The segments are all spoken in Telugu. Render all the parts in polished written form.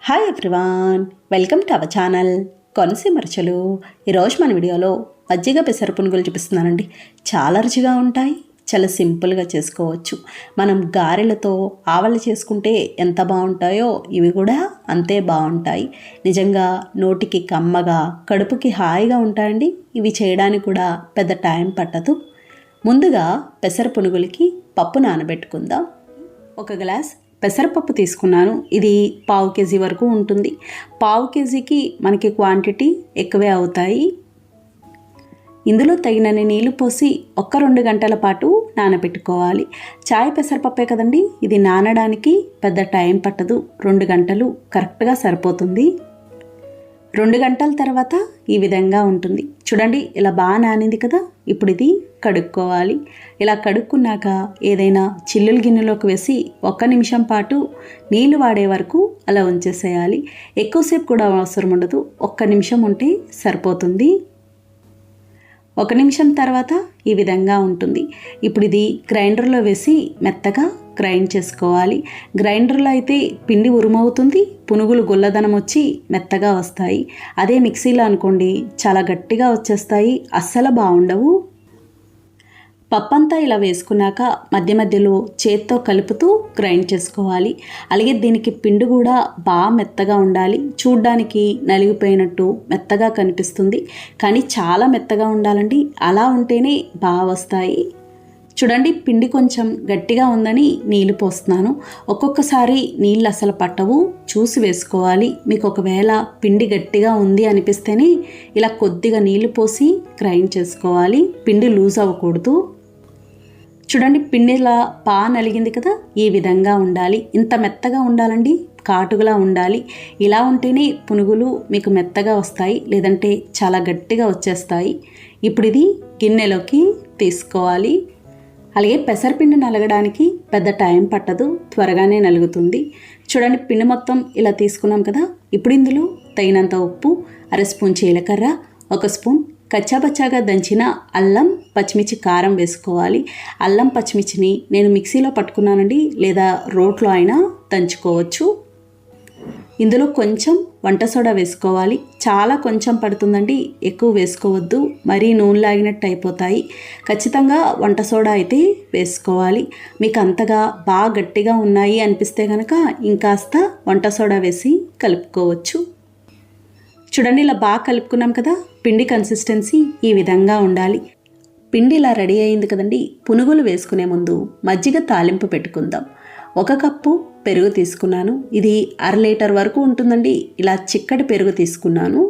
Hi everyone, welcome to our channel Konaseema రుచులు. ఈరోజు మన వీడియోలో మజ్జిగ పెసర పునుగులు చూపిస్తున్నానండి. చాలా రుచిగా ఉంటాయి, చాలా సింపుల్గా చేసుకోవచ్చు. మనం గారెలతో ఆవలు చేసుకుంటే ఎంత బాగుంటాయో ఇవి కూడా అంతే బాగుంటాయి. నిజంగా నోటికి కమ్మగా, కడుపుకి హాయిగా ఉంటాయండి. ఇవి చేయడానికి కూడా పెద్ద టైం పట్టదు. ముందుగా పెసర పునుగులకి పప్పు నానబెట్టుకుందాం. ఒక గ్లాస్ పెసరపప్పు తీసుకున్నాను. ఇది 1/2 కేజీ వరకు ఉంటుంది. 1/2 కేజీకి మనకి క్వాంటిటీ ఎక్కువే అవుతాయి. ఇందులో తగినన్ని నీళ్లు పోసి 1-2 గంటల పాటు నానబెట్టుకోవాలి. చాయ్ పెసరపప్పే కదండి, ఇది నానడానికి పెద్ద టైం పట్టదు. 2 గంటలు కరెక్ట్గా సరిపోతుంది. 2 గంటల తర్వాత ఈ విధంగా ఉంటుంది. చూడండి, ఇలా బాగా నానింది కదా. ఇప్పుడు ఇది కడుక్కోవాలి. ఇలా కడుక్కున్నాక ఏదైనా చిల్లుల గిన్నెలోకి వేసి 1 నిమిషం పాటు నీళ్లు వాడే వరకు అలా ఉంచేసేయాలి. ఎక్కువసేపు కూడా అవసరం ఉండదు, 1 నిమిషం ఉంటే సరిపోతుంది. 1 నిమిషం తర్వాత ఈ విధంగా ఉంటుంది. ఇప్పుడు ఇది గ్రైండర్లో వేసి మెత్తగా గ్రైండ్ చేసుకోవాలి. గ్రైండర్లో అయితే పిండి ఉరుమవుతుంది, పునుగులు గుల్లదనం వచ్చి మెత్తగా వస్తాయి. అదే మిక్సీలో అనుకోండి చాలా గట్టిగా వచ్చేస్తాయి, అస్సలు బాగుండవు. పప్పంతా ఇలా వేసుకున్నాక మధ్య మధ్యలో చేత్తో కలుపుతూ గ్రైండ్ చేసుకోవాలి. అలాగే దీనికి పిండి కూడా బాగా మెత్తగా ఉండాలి. చూడ్డానికి నలిగిపోయినట్టు మెత్తగా కనిపిస్తుంది, కానీ చాలా మెత్తగా ఉండాలండి. అలా ఉంటేనే బాగా వస్తాయి. చూడండి, పిండి కొంచెం గట్టిగా ఉందని నీళ్ళు పోస్తున్నాను. ఒక్కొక్కసారి నీళ్ళు అసలు పట్టవు, చూసి వేసుకోవాలి. మీకు ఒకవేళ పిండి గట్టిగా ఉంది అనిపిస్తేనే ఇలా కొద్దిగా నీళ్లు పోసి గ్రైండ్ చేసుకోవాలి. పిండి లూజ్ అవ్వకూడదు. చూడండి, పిండి ఇలా బాగా నలిగింది కదా, ఈ విధంగా ఉండాలి. ఇంత మెత్తగా ఉండాలండి, కాటుగా ఉండాలి. ఇలా ఉంటేనే పునుగులు మీకు మెత్తగా వస్తాయి, లేదంటే చాలా గట్టిగా వచ్చేస్తాయి. ఇప్పుడు ఇది గిన్నెలోకి తీసుకోవాలి. అలాగే పెసరపిండి నలగడానికి పెద్ద టైం పట్టదు, త్వరగానే నలుగుతుంది. చూడండి, పిండి మొత్తం ఇలా తీసుకున్నాం కదా. ఇప్పుడు ఇందులో తగినంత ఉప్పు, 1/2 స్పూన్ జీలకర్ర, 1 స్పూన్ కచ్చాబచ్చాగా దంచిన అల్లం, పచ్చిమిర్చి, కారం వేసుకోవాలి. అల్లం పచ్చిమిర్చిని నేను మిక్సీలో పట్టుకున్నానండి, లేదా రోట్లో అయినా దంచుకోవచ్చు. ఇందులో కొంచెం వంట సోడా వేసుకోవాలి. చాలా కొంచెం పడుతుందండి, ఎక్కువ వేసుకోవద్దు, మరీ నూనె లాగినట్టు అయిపోతాయి. ఖచ్చితంగా వంట సోడా అయితే వేసుకోవాలి. మీకు అంతగా బాగా గట్టిగా ఉన్నాయి అనిపిస్తే కనుక ఇంకాస్త వంట సోడా వేసి కలుపుకోవచ్చు. చూడండి, ఇలా బాగా కలుపుకున్నాం కదా. పిండి కన్సిస్టెన్సీ ఈ విధంగా ఉండాలి. పిండి ఇలా రెడీ అయింది కదండి. పునుగులు వేసుకునే ముందు మజ్జిగ తాలింపు పెట్టుకుందాం. 1 కప్పు పెరుగు తీసుకున్నాను. ఇది 1/2 లీటర్ వరకు ఉంటుందండి. ఇలా చిక్కటి పెరుగు తీసుకున్నాను.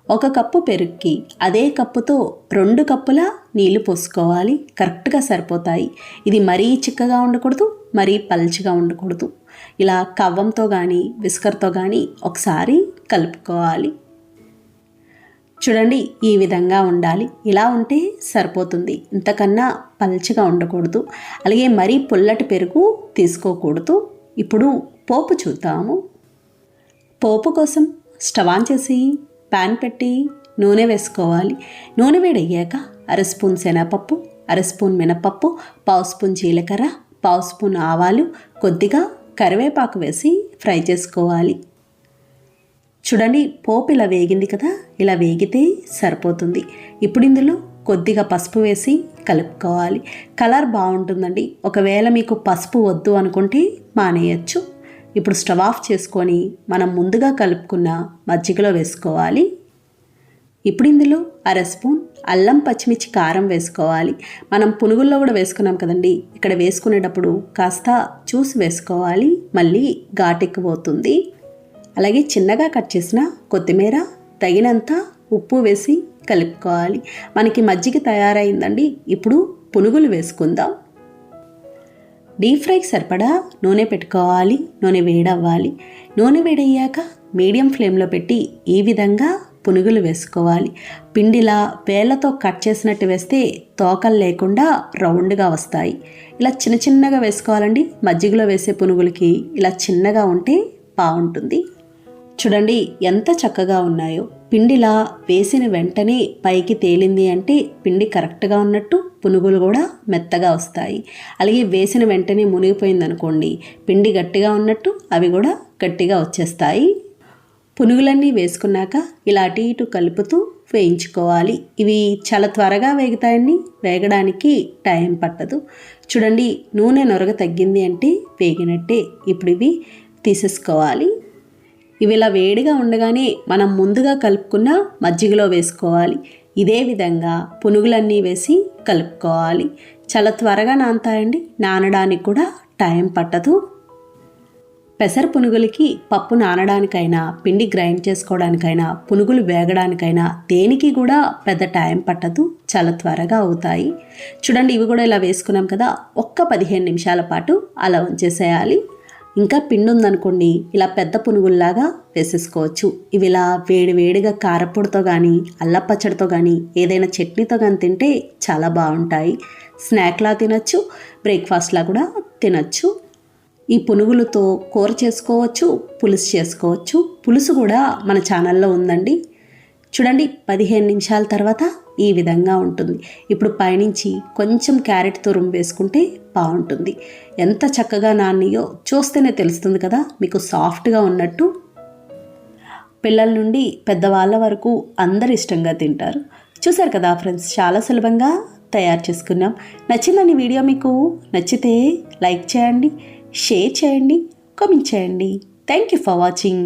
1 కప్పు పెరుగుకి అదే కప్పుతో 2 కప్పుల నీళ్లు పోసుకోవాలి. కరెక్ట్గా సరిపోతాయి. ఇది మరీ చిక్కగా ఉండకూడదు, మరీ పల్చగా ఉండకూడదు. ఇలా కవ్వంతో కానీ విస్కర్తో కానీ ఒకసారి కలుపుకోవాలి. చూడండి, ఈ విధంగా ఉండాలి. ఇలా ఉంటే సరిపోతుంది, ఇంతకన్నా పల్చగా ఉండకూడదు. అలాగే మరీ పుల్లటి పెరుగు తీసుకోకూడదు. ఇప్పుడు పోపు చూద్దాము. పోపు కోసం స్టవ్ ఆన్ చేసి ప్యాన్ పెట్టి నూనె వేసుకోవాలి. నూనె వేడయ్యాక 1/2 స్పూన్ శనగపప్పు, 1/2 స్పూన్ మినపప్పు, 1/2 స్పూన్ జీలకర్ర, 1/2 స్పూన్ ఆవాలు, కొద్దిగా కరివేపాకు వేసి ఫ్రై చేసుకోవాలి. చూడండి, పోపు ఇలా వేగింది కదా, ఇలా వేగితే సరిపోతుంది. ఇప్పుడు ఇందులో కొద్దిగా పసుపు వేసి కలుపుకోవాలి. కలర్ బాగుంటుందండి. ఒకవేళ మీకు పసుపు వద్దు అనుకుంటే మానేయచ్చు. ఇప్పుడు స్టవ్ ఆఫ్ చేసుకొని మనం ముందుగా కలుపుకున్న మజ్జిగలో వేసుకోవాలి. ఇప్పుడు ఇందులో 1/2 స్పూన్ అల్లం పచ్చిమిర్చి కారం వేసుకోవాలి. మనం పునుగుల్లో కూడా వేసుకున్నాం కదండి, ఇక్కడ వేసుకునేటప్పుడు కాస్త చూసి వేసుకోవాలి, మళ్ళీ ఘాటెక్కిపోతుంది. అలాగే చిన్నగా కట్ చేసిన కొత్తిమీర, తగినంత ఉప్పు వేసి కలుపుకోవాలి. మనకి మజ్జిగ తయారైందండి. ఇప్పుడు పునుగులు వేసుకుందాం. డీప్ ఫ్రైకి సరిపడా నూనె పెట్టుకోవాలి. నూనె వేడవ్వాలి. నూనె వేడయ్యాక మీడియం ఫ్లేమ్లో పెట్టి ఈ విధంగా పునుగులు వేసుకోవాలి. పిండిలా వేళ్ళతో కట్ చేసినట్టు వేస్తే తోకలు లేకుండా రౌండ్గా వస్తాయి. ఇలా చిన్న చిన్నగా వేసుకోవాలండి. మజ్జిగలో వేసే పునుగులకి ఇలా చిన్నగా ఉంటే బాగుంటుంది. చూడండి, ఎంత చక్కగా ఉన్నాయో. పిండిలా వేసిన వెంటనే పైకి తేలింది అంటే పిండి కరెక్ట్గా ఉన్నట్టు, పునుగులు కూడా మెత్తగా వస్తాయి. అలాగే వేసిన వెంటనే మునిగిపోయిందనుకోండి, పిండి గట్టిగా ఉన్నట్టు అవి కూడా గట్టిగా వచ్చేస్తాయి. పునుగులన్నీ వేసుకున్నాక ఇలా అటు ఇటు కలుపుతూ వేయించుకోవాలి. ఇవి చాలా త్వరగా వేగుతాయండి, వేగడానికి టైం పట్టదు. చూడండి, నూనె నొరగ తగ్గింది అంటే వేగినట్టే. ఇప్పుడు ఇవి తీసేసుకోవాలి. ఇవి ఇలా వేడిగా ఉండగానే మనం ముందుగా కలుపుకున్న మజ్జిగలో వేసుకోవాలి. ఇదే విధంగా పునుగులన్నీ వేసి కలుపుకోవాలి. చాలా త్వరగా నానతాయండి, నానడానికి కూడా టైం పట్టదు. పెసర పునుగులకి పప్పు నానడానికైనా, పిండి గ్రైండ్ చేసుకోవడానికైనా, పునుగులు వేగడానికైనా దేనికి కూడా పెద్ద టైం పట్టదు, చాలా త్వరగా అవుతాయి. చూడండి, ఇవి కూడా ఇలా వేసుకున్నాం కదా, ఒక్క 15 నిమిషాల పాటు అలా ఉంచేసేయాలి. ఇంకా పిండి ఉందనుకోండి, ఇలా పెద్ద పునుగుల్లాగా వేసేసుకోవచ్చు. ఇవి ఇలా వేడివేడిగా కారపొడితో కానీ, అల్లం పచ్చడితో కానీ, ఏదైనా చట్నీతో కానీ తింటే చాలా బాగుంటాయి. స్నాక్లా తినచ్చు, బ్రేక్ఫాస్ట్లా కూడా తినచ్చు. ఈ పునుగులతో కూర చేసుకోవచ్చు, పులుసు చేసుకోవచ్చు. పులుసు కూడా మన ఛానల్లో ఉందండి. చూడండి, 15 నిమిషాల తర్వాత ఈ విధంగా ఉంటుంది. ఇప్పుడు పైనుంచి కొంచెం క్యారెట్ తురుము వేసుకుంటే బాగుంటుంది. ఎంత చక్కగా నానియో చూస్తేనే తెలుస్తుంది కదా మీకు, సాఫ్ట్గా ఉన్నట్టు. పిల్లల నుండి పెద్దవాళ్ళ వరకు అందరు ఇష్టంగా తింటారు. చూసారు కదా ఫ్రెండ్స్, చాలా సులభంగా తయారు చేసుకున్నాం. నచ్చిందని వీడియో మీకు నచ్చితే లైక్ చేయండి, షేర్ చేయండి, కామెంట్ చేయండి. Thank you for watching.